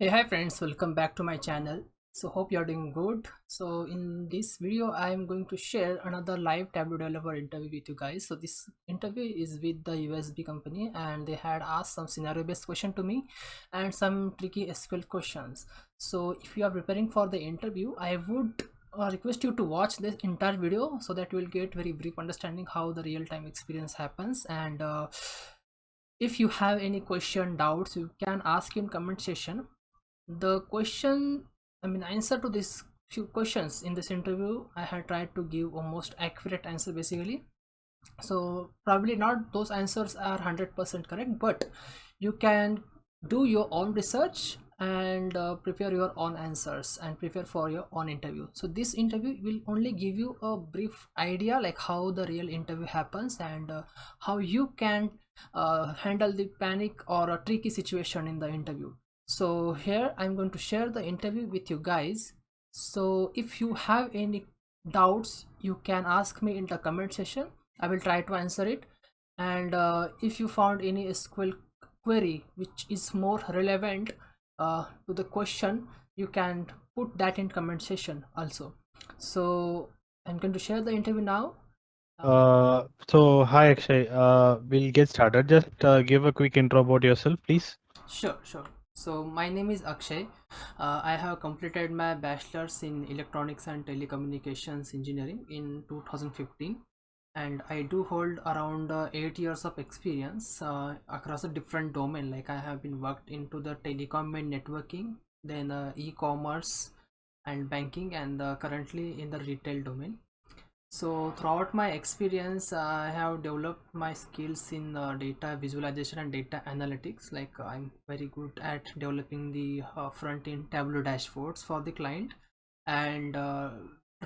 Hey, hi friends, welcome back to my channel. So hope you're doing good. So in this video I am going to share another live Tableau developer interview with you guys. So this interview is with the USB company and they had asked some scenario based question to me and some tricky SQL questions. So if you are preparing for the interview, I would request you to watch this entire video so that you will get very brief understanding how the real-time experience happens. And if you have any question doubts, you can ask in comment section. The question, answer to this few questions in this interview, I had tried to give a most accurate answer basically. So probably not those answers are 100% correct, but you can do your own research and prepare your own answers and prepare for your own interview. So this interview will only give you a brief idea like how the real interview happens and how you can handle the panic or a tricky situation in the interview. So here I'm going to share the interview with you guys. So if you have any doubts, you can ask me in the comment section. I will try to answer it. And if you found any SQL query which is more relevant to the question, you can put that in comment section also. So I'm going to share the interview now. Hi Akshay, we'll get started. Just give a quick intro about yourself, please. Sure. So my name is Akshay. I have completed my bachelor's in electronics and telecommunications engineering in 2015, and I do hold around 8 years of experience across a different domain. Like I have been worked into the telecom and networking, then e-commerce and banking, and currently in the retail domain. So throughout my experience, I have developed my skills in data visualization and data analytics. Like I'm very good at developing the front end Tableau dashboards for the client and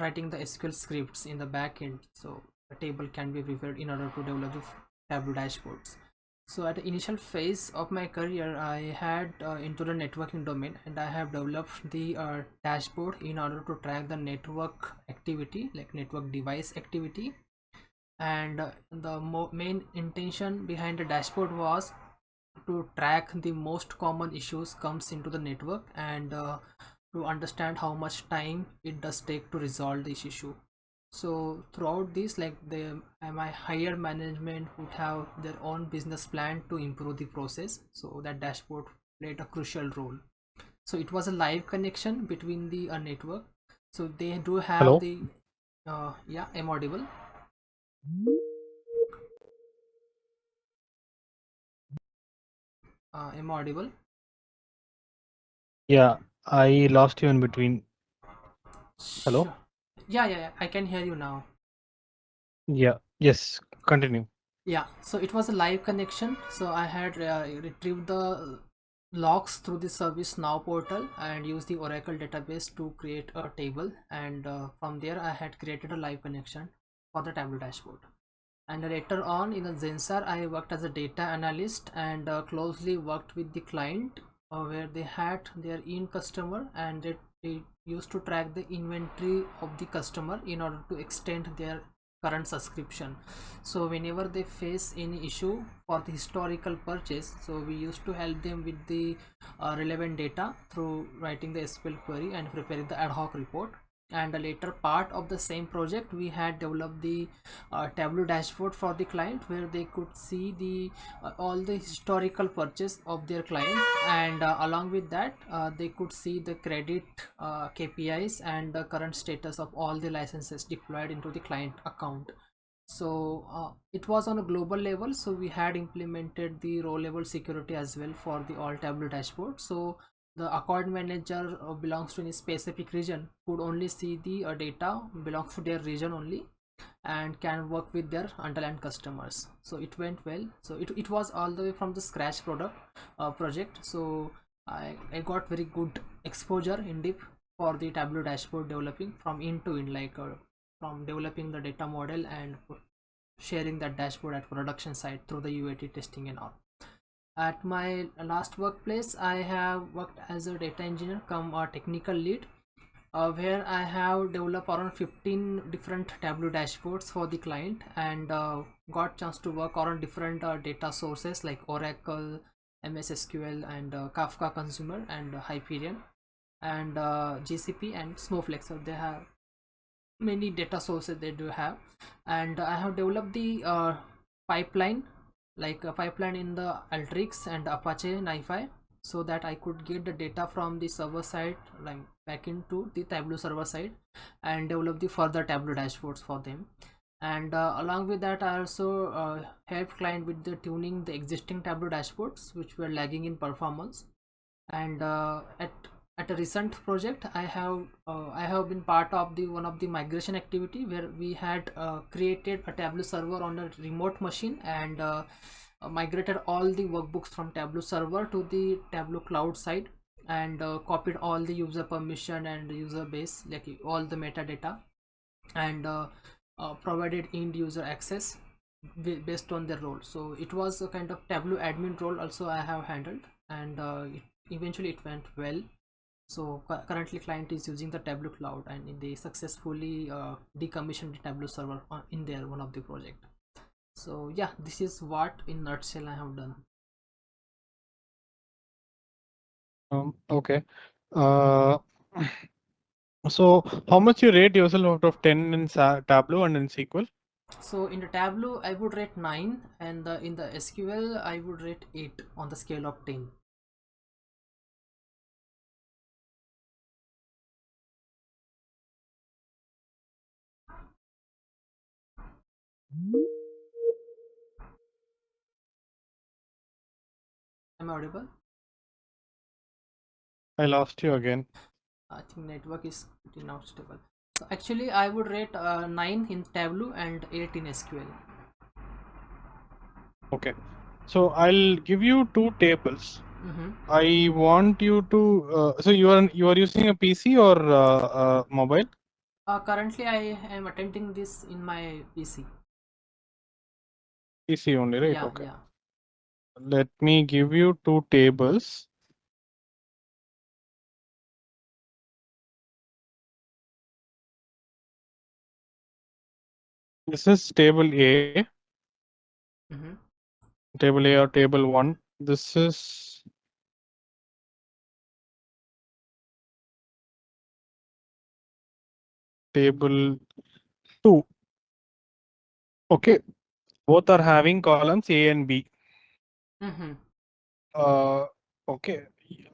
writing the SQL scripts in the back end. So a table can be prepared in order to develop the Tableau dashboards. So at the initial phase of my career, I had into the networking domain, and I have developed the dashboard in order to track the network activity, like network device activity. And the main intention behind the dashboard was to track the most common issues comes into the network and to understand how much time it does take to resolve this issue. So throughout this, like the my higher management would have their own business plan to improve the process, so that dashboard played a crucial role. So it was a live connection between the network. So they do have Hello. the yeah, I'm audible. I'm audible. Yeah, I lost you in between. Hello. Sure. Yeah, I can hear you now. Yeah. Yes. Continue. Yeah, so it was a live connection. So I had retrieved the logs through the service now portal and used the Oracle database to create a table, and from there I had created a live connection for the Tableau dashboard. And later on in the Zensar, I worked as a data analyst and closely worked with the client where they had their in customer, and they used to track the inventory of the customer in order to extend their current subscription. So whenever they face any issue for the historical purchase, so we used to help them with the relevant data through writing the SQL query and preparing the ad hoc report. And a later part of the same project, we had developed the Tableau dashboard for the client where they could see the all the historical purchase of their client, and along with that they could see the credit KPIs and the current status of all the licenses deployed into the client account. So it was on a global level, so we had implemented the row level security as well for the all Tableau dashboard. So the account manager belongs to any specific region could only see the data belongs to their region only and can work with their underlying customers. So it went well. So it was all the way from the scratch product project. So I got very good exposure in deep for the Tableau dashboard developing from end to end, like from developing the data model and sharing that dashboard at production site through the UAT testing and all. At my last workplace, I have worked as a data engineer come a technical lead, where I have developed around 15 different Tableau dashboards for the client, and got chance to work around different data sources like Oracle, MS SQL and Kafka consumer and Hyperion and GCP and Snowflake. So they have many data sources they do have, and I have developed the pipeline, like a pipeline in the Alteryx and Apache NiFi, so that I could get the data from the server side like back into the Tableau server side and develop the further Tableau dashboards for them. And along with that, I also help client with the tuning the existing Tableau dashboards which were lagging in performance. And at a recent project, I have been part of the one of the migration activity where we had created a Tableau server on a remote machine and migrated all the workbooks from Tableau server to the Tableau cloud side, and copied all the user permission and user base, like all the metadata, and provided end user access based on their role. So it was a kind of Tableau admin role also I have handled, and eventually it went well. So currently client is using the Tableau cloud, and they successfully decommissioned the Tableau server in their one of the project. So yeah, this is what in nutshell I have done. Okay. Uh, so how much you rate yourself out of 10 in Tableau and in SQL? So in the Tableau I would rate 9, and in the SQL I would rate 8 on the scale of 10. Am I audible? I lost you again. I think network is pretty not stable. So actually I would rate 9 in Tableau and 8 in SQL. Okay. So I'll give you two tables. Mm-hmm. I want you to. So you are using a PC or mobile? Currently I am attending this in my PC. PC only, right? Yeah, Okay. yeah. Let me give you two tables. This is table A, Mm-hmm. table A or table 1. This is table 2. Okay. Both are having columns A and B. Mm-hmm. Uh, okay.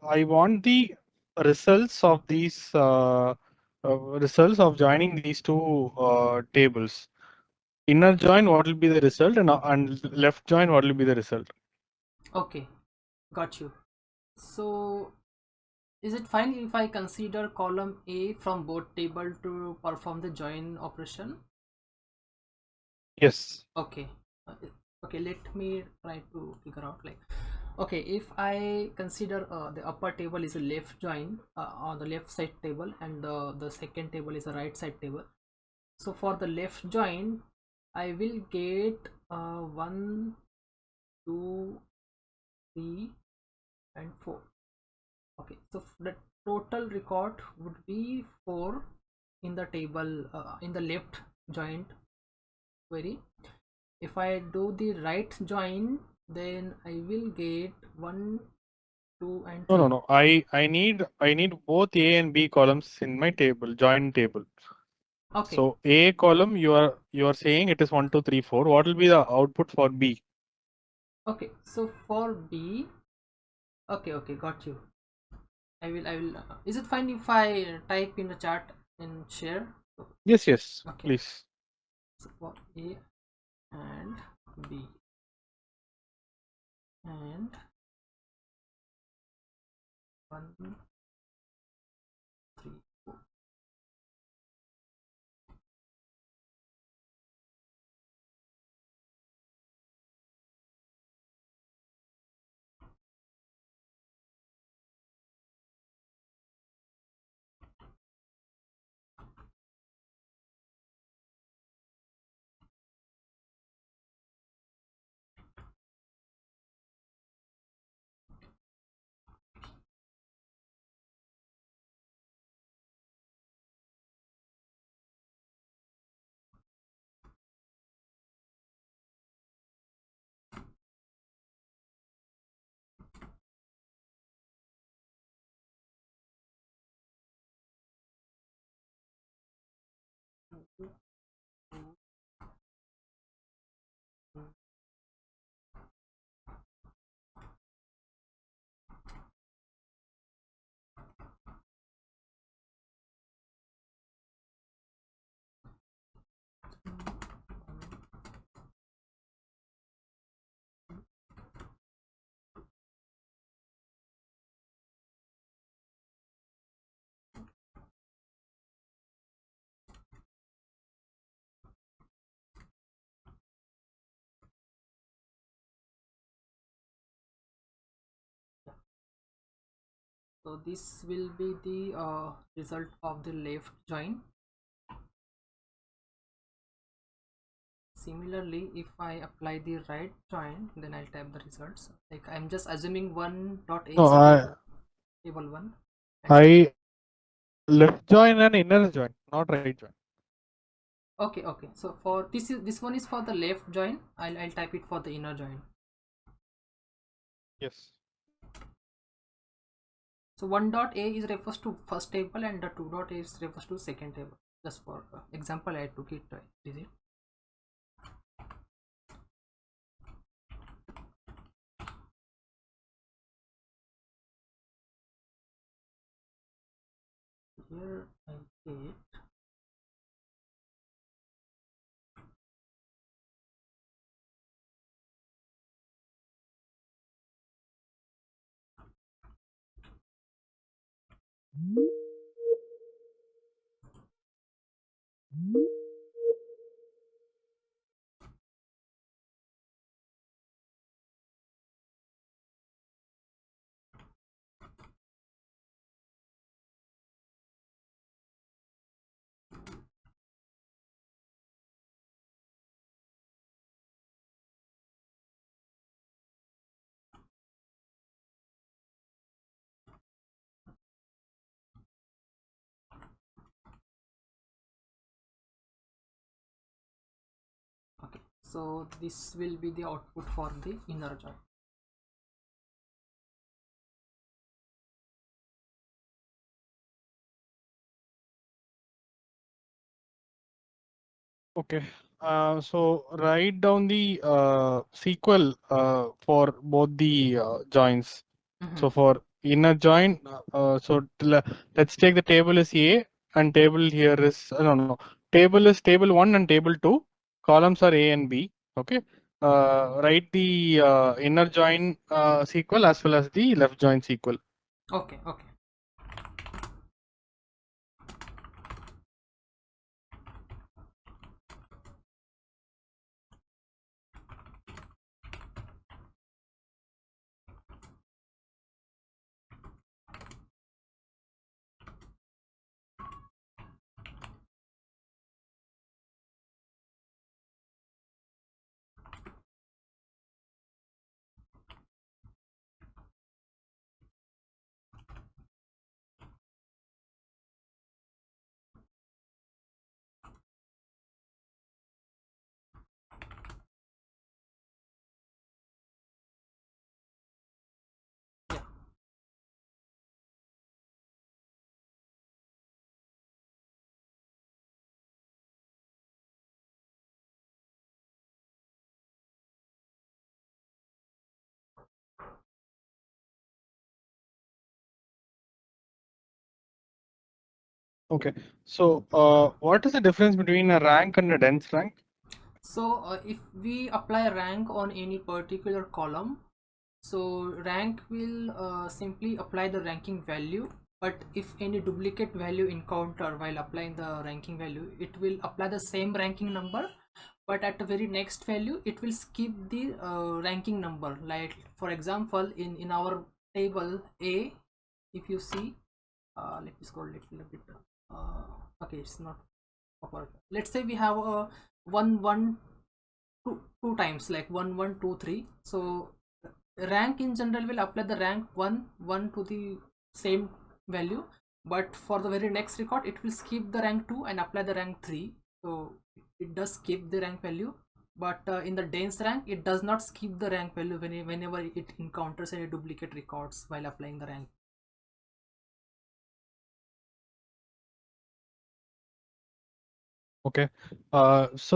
I want the results of these results of joining these two tables. Inner join, what will be the result, and left join, what will be the result? Okay, got you. So is it fine if I consider column A from both table to perform the join operation? Yes. Okay. Uh, okay, let me try to figure out, like, okay, if I consider the upper table is a left join on the left side table, and the second table is a right side table. So for the left join, I will get 1, 2, 3 and 4. Okay, so the total record would be 4 in the table, in the left joint query. If I do the right join, then I will get 1, 2 and No, no, 3. no. I need both A and B columns in my table, join table. Okay, So A column, you are saying it is 1, 2, 3, 4. What will be the output for B? okay, so for B, okay, okay, got you. I will is it fine if I type in the chat and share? Yes, yes, Okay, please. so for A and B and 1, 3, 4. So this will be the result of the left join. Similarly, if I apply the right join, then I'll type the results. Like I'm just assuming one dot a No, is equal to table one. And I left join and inner join, not right join. okay, okay. So for this one is for the left join. I'll type it for the inner join. Yes. So 1 dot a is refers to first table and the 2 dot a is refers to second table. Just for example, I took it. Is it? Here I get okay. So this will be the output for the inner join. Okay. So write down the SQL for both the joins. Mm-hmm. So for inner join, let's take the table is A and table here is no no table is table 1 and table 2. Columns are A and B. Okay. Write the inner join SQL as well as the left join SQL. Okay, okay. Yeah. Okay. So what is the difference between a rank and a dense rank? So if we apply rank on any particular column, so rank will simply apply the ranking value, but if any duplicate value encounter while applying the ranking value, it will apply the same ranking number, but at the very next value it will skip the ranking number. Like for example, in our table A, if you see, let me scroll a little bit. Okay, it's not proper. Let's say we have a one two times, like 1 1 2 3. So rank in general will apply the rank 1 1 to the same value, but for the very next record it will skip the rank 2 and apply the rank 3. So it does skip the rank value, but in the dense rank it does not skip the rank value whenever it encounters any duplicate records while applying the rank. Okay. When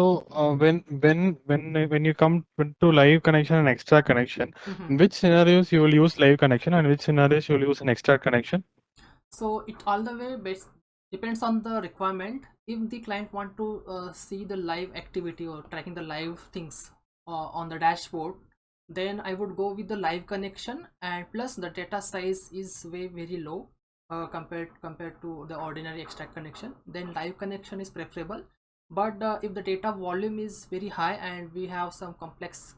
you come to live connection and extract connection, Mhm. in which scenarios you will use live connection and which scenarios you will use an extract connection? So it all the way depends on the requirement. If the client want to see the live activity or tracking the live things on the dashboard, then I would go with the live connection, and plus the data size is very low compared to the ordinary extract connection. Then live connection is preferable. But if the data volume is very high and we have some complex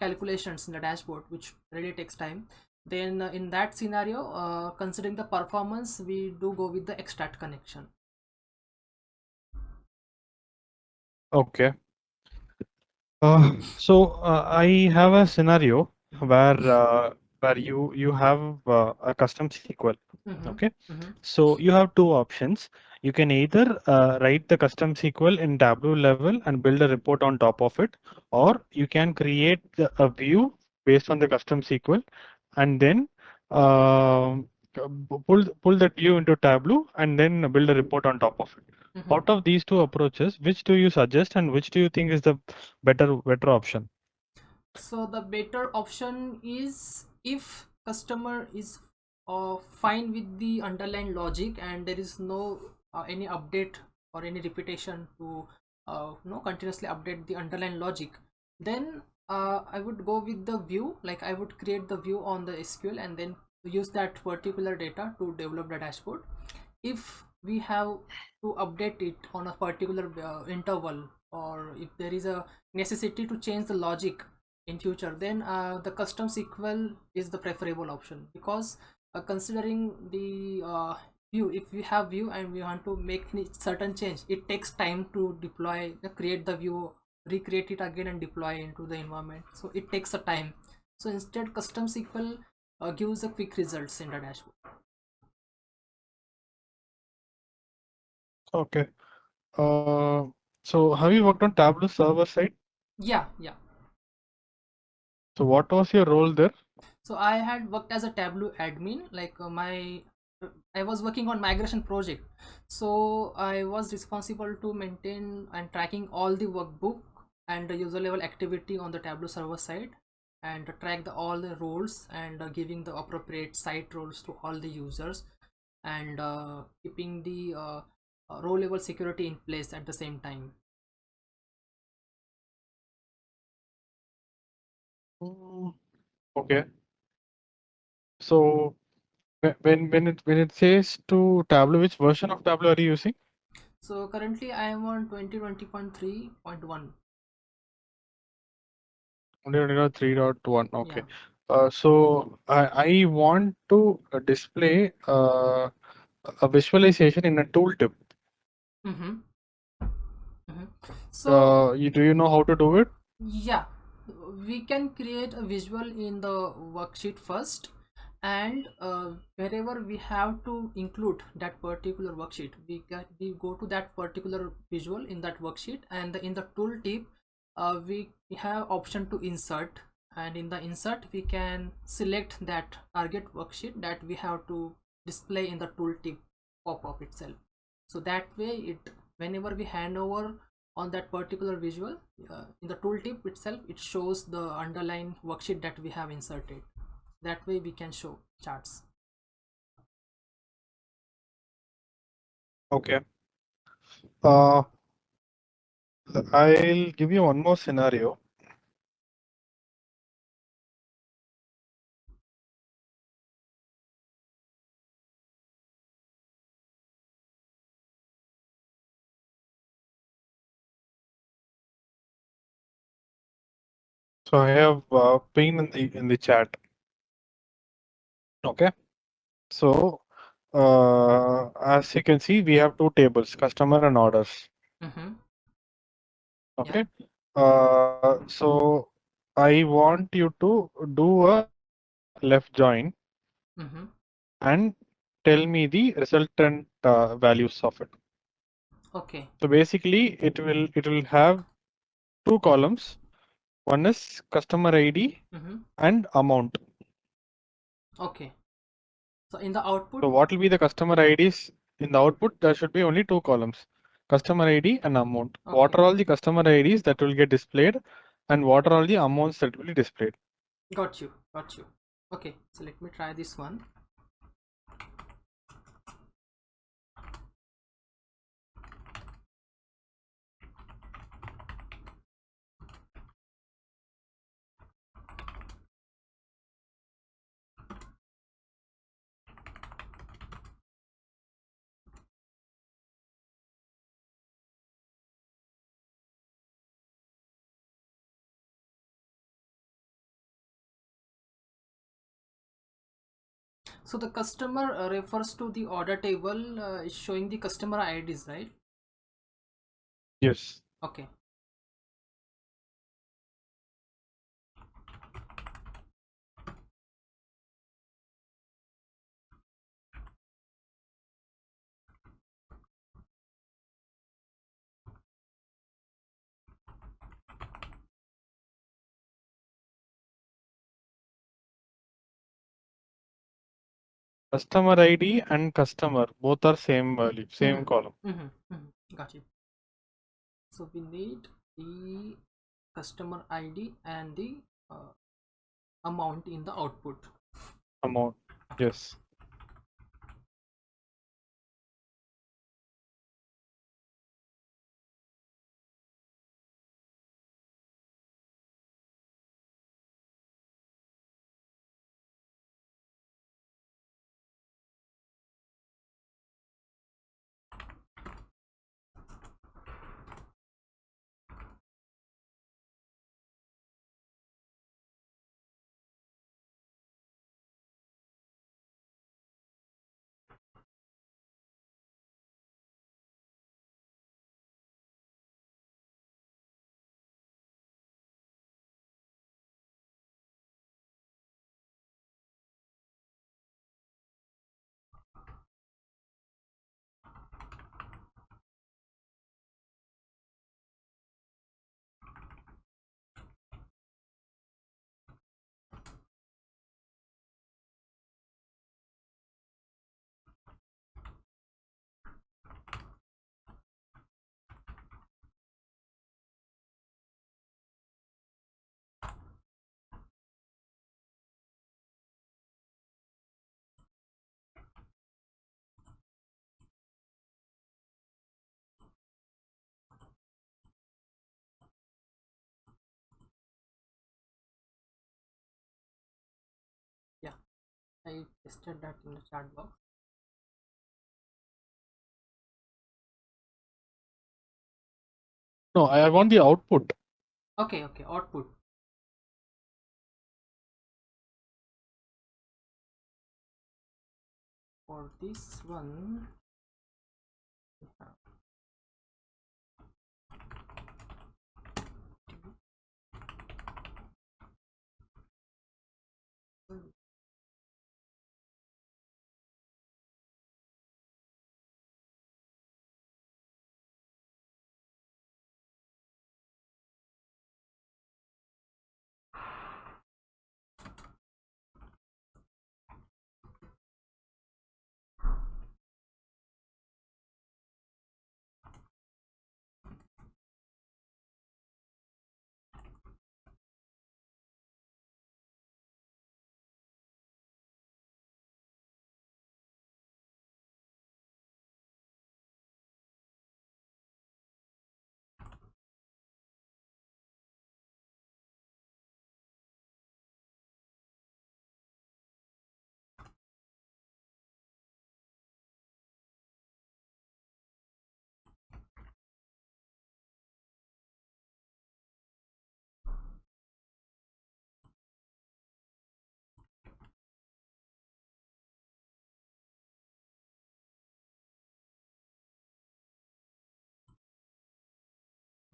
calculations in the dashboard which really takes time, Then in that scenario, considering the performance, we do go with the extract connection. Okay. I have a scenario where you have a custom SQL. Mm-hmm. Okay. Mm-hmm. So you have two options. You can either write the custom SQL in Tableau level and build a report on top of it, or you can create a view based on the custom SQL and then pull that view into Tableau and then build a report on top of it. Mm-hmm. Out of these two approaches, which do you suggest and which do you think is the better option? So the better option is if customer is fine with the underlying logic and there is no any update or any repetition to continuously update the underlying logic, then I would go with the view. Like I would create the view on the SQL and then use that particular data to develop the dashboard. If we have to update it on a particular interval, or if there is a necessity to change the logic in future, then the custom SQL is the preferable option, because considering the view, if we have view and we want to make any certain change, it takes time to deploy, create the view, recreate it again and deploy into the environment, so it takes a time. So instead custom SQL gives a quick results in the dashboard. Okay. Uh, so have you worked on Tableau server side? Yeah, yeah. So what was your role there? So I had worked as a Tableau admin, like I was working on migration project. So I was responsible to maintain and tracking all the workbook and the user level activity on the Tableau server side, and track all the roles and giving the appropriate site roles to all the users, and keeping the row level security in place at the same time. Mm, okay. So when it says to Tableau, which version of Tableau are you using? So currently I am on 2020.3.1. 3.1. Yeah. Okay. I want to display a visualization in a tooltip. Mm-hmm. Mm-hmm. So Do you know how to do it? yeah, we can create a visual in the worksheet first, and wherever we have to include that particular worksheet, we go to that particular visual in that worksheet, and in the tooltip we have option to insert, and in the insert we can select that target worksheet that we have to display in the tooltip pop-up itself. So that way, it whenever we hand over on that particular visual, in the tooltip itself, it shows the underlying worksheet that we have inserted. That way we can show charts. Okay. Uh, I'll give you one more scenario. So I have pin in the chat. Okay. So as you can see, we have two tables, customer and orders. Mm-hmm. Yeah. Okay. So I want you to do a left join Mm-hmm. and tell me the resultant values of it. Okay. So basically, it will have two columns. One is customer ID Mm-hmm. and amount. Okay. So in the output. So what will be the customer IDs in the output? There should be only two columns, customer ID and amount. What Okay. are all the customer IDs that will get displayed and what are all the amounts that will be displayed? Got you. Got you. Okay. So let me try this one. So the customer refers to the order table is showing the customer IDs, right? Yes. Okay. Customer ID and customer both are same value, same Mm-hmm. column. Mm-hmm. Mm-hmm. Got it. So we need the customer ID and the amount in the output. Amount. Okay. Yes. Yeah, I pasted that in the chat box. No, I want the output. Okay, okay, output. For this one, we have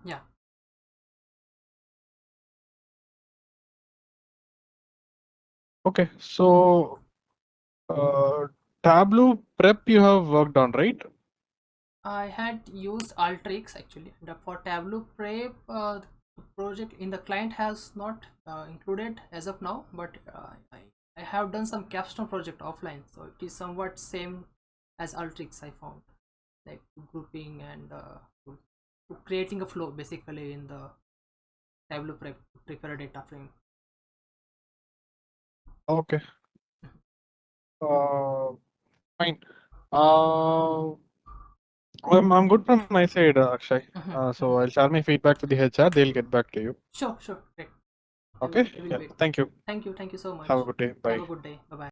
yeah. Okay, so Tableau prep you have worked on, right? I had used Alteryx actually. For Tableau Prep, the project in the client has not included as of now, but I have done some capstone project offline, so it is somewhat same as Alteryx. I found like grouping and creating a flow basically in the Tableau Prep to prepare a data frame. Okay. Uh, Fine. Uh, I'm good from my side, Akshay. Mhm, So mhm. I'll share my feedback to the HR. They'll get back to you. Sure, sure, great. Okay. I will Yeah. wait. Thank you. Thank you so Have a much. good day. Have Bye. a good day. Bye bye.